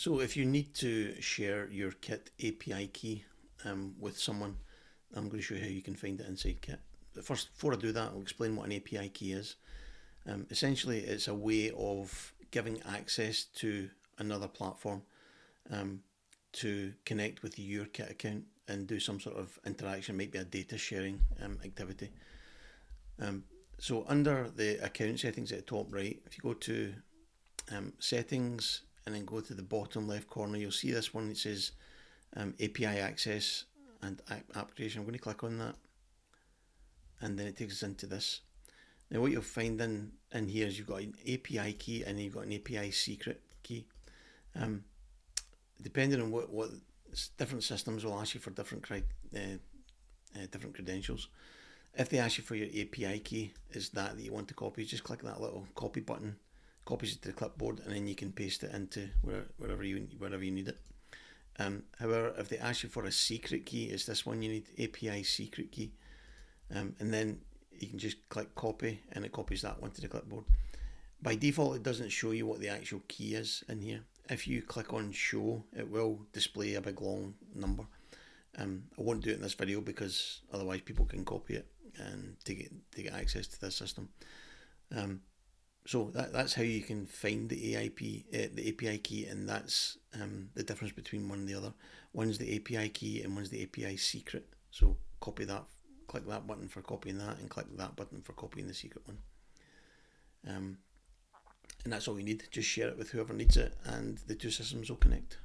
So if you need to share your Kit API key with someone, I'm going to show you how you can find it inside Kit. But first, before I do that, I'll explain what an API key is. Essentially, it's a way of giving access to another platform to connect with your Kit account and do some sort of interaction, maybe a data sharing activity. So under the account settings at the top right, if you go to settings and then go to the bottom left corner, you'll see this one that says API access and app creation. I'm going to click on that, and then it takes us into this. Now what you'll find in here is you've got an API key and you've got an API secret key. Depending on what different systems will ask you for different different credentials. If they ask you for your API key is that you want to copy, just click that little copy button, copies it to the clipboard, and then you can paste it into wherever you need it. However, if they ask you for a secret key, it's this one you need, API secret key, and then you can just click copy and it copies that one to the clipboard. By default, it doesn't show you what the actual key is in here. If you click on show, it will display a big long number. I won't do it in this video because otherwise people can copy it and take access to this system. So that's how you can find the API key, and that's the difference between one and the other. One's the API key and one's the API secret. So copy that, click that button for copying that, and click that button for copying the secret one. And that's all you need. Just share it with whoever needs it, and the two systems will connect.